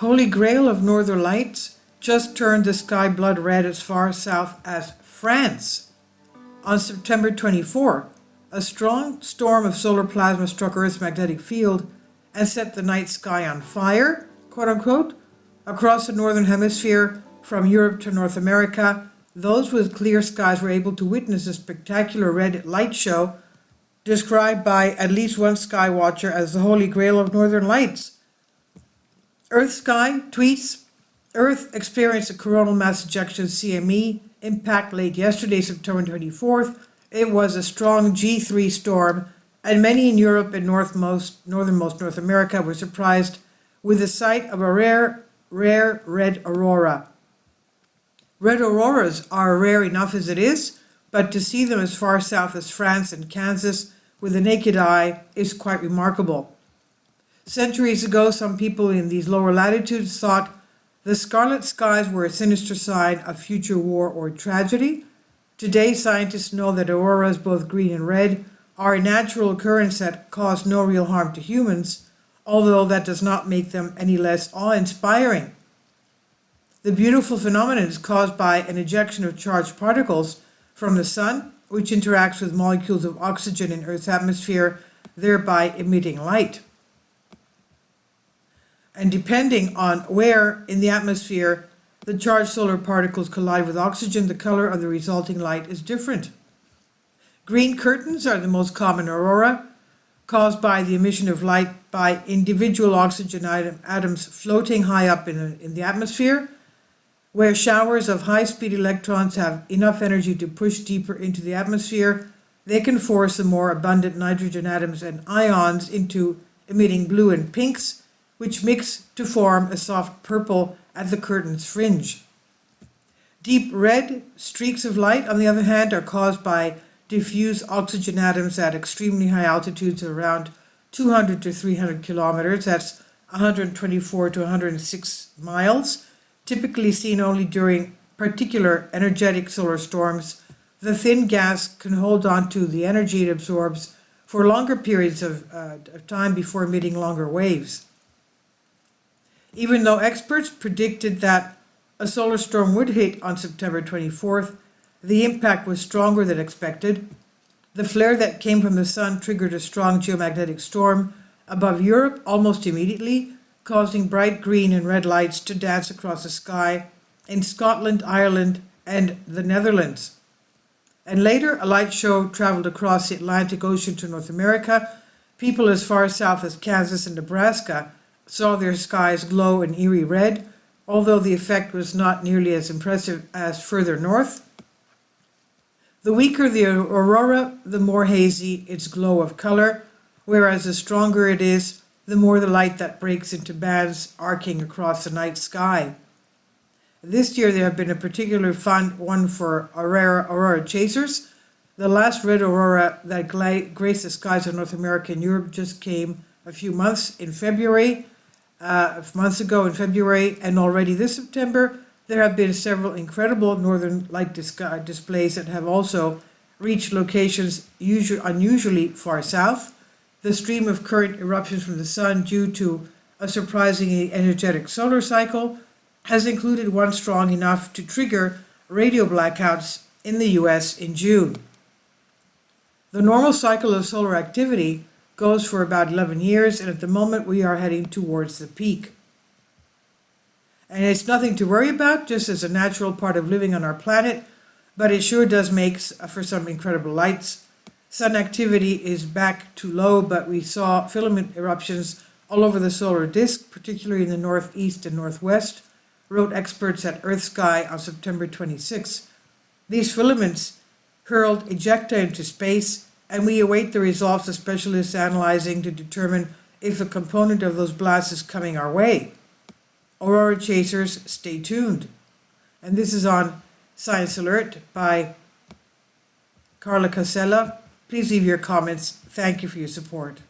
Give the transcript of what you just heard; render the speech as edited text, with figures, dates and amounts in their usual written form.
Holy Grail of northern lights just turned the sky blood red as far south as France. On September 24, a strong storm of solar plasma struck Earth's magnetic field and set the night sky on fire, quote unquote, across the northern hemisphere from Europe to North America. Those with clear skies were able to witness a spectacular red light show described by at least one sky watcher as the Holy Grail of northern lights. Earth Sky tweets, Earth experienced a coronal mass ejection CME impact late yesterday, September 24th. It was a strong G3 storm, and many in Europe and northernmost North America were surprised with the sight of a rare red aurora. Red auroras are rare enough as it is, but to see them as far south as France and Kansas with the naked eye is quite remarkable. Centuries ago, some people in these lower latitudes thought the scarlet skies were a sinister sign of future war or tragedy. Today, scientists know that auroras, both green and red, are a natural occurrence that cause no real harm to humans, although that does not make them any less awe-inspiring. The beautiful phenomenon is caused by an ejection of charged particles from the sun, which interacts with molecules of oxygen in Earth's atmosphere, thereby emitting light. And depending on where in the atmosphere the charged solar particles collide with oxygen, the color of the resulting light is different. Green curtains are the most common aurora, caused by the emission of light by individual oxygen atoms floating high up in the atmosphere, where showers of high-speed electrons have enough energy to push deeper into the atmosphere. They can force the more abundant nitrogen atoms and ions into emitting blue and pinks, which mix to form a soft purple at the curtain's fringe. Deep red streaks of light, on the other hand, are caused by diffuse oxygen atoms at extremely high altitudes around 200 to 300 kilometers, that's 124 to 106 miles, typically seen only during particular energetic solar storms. The thin gas can hold on to the energy it absorbs for longer periods of time before emitting longer waves. Even though experts predicted that a solar storm would hit on September 24th, the impact was stronger than expected. The flare that came from the sun triggered a strong geomagnetic storm above Europe almost immediately, causing bright green and red lights to dance across the sky in Scotland, Ireland, and the Netherlands. And later, a light show traveled across the Atlantic Ocean to North America. People as far south as Kansas and Nebraska saw their skies glow an eerie red, although the effect was not nearly as impressive as further north. The weaker the aurora, the more hazy its glow of color, whereas the stronger it is, the more the light that breaks into bands arcing across the night sky. This year there have been a particular fun one for aurora chasers. The last red aurora that graced the skies of North America and Europe just came a few months ago in February, and already this September there have been several incredible northern light displays that have also reached locations unusually far south. The stream of current eruptions from the sun due to a surprisingly energetic solar cycle has included one strong enough to trigger radio blackouts in the US in June. The normal cycle of solar activity goes for about 11 years, and at the moment we are heading towards the peak. And it's nothing to worry about, just as a natural part of living on our planet, but it sure does make for some incredible lights. Sun activity is back to low, but we saw filament eruptions all over the solar disk, particularly in the northeast and northwest, wrote experts at Earth Sky on September 26. These filaments hurled ejecta into space, and we await the results of specialists analyzing to determine if a component of those blasts is coming our way. Aurora chasers, stay tuned. And this is on Science Alert by Carla Casella. Please leave your comments. Thank you for your support.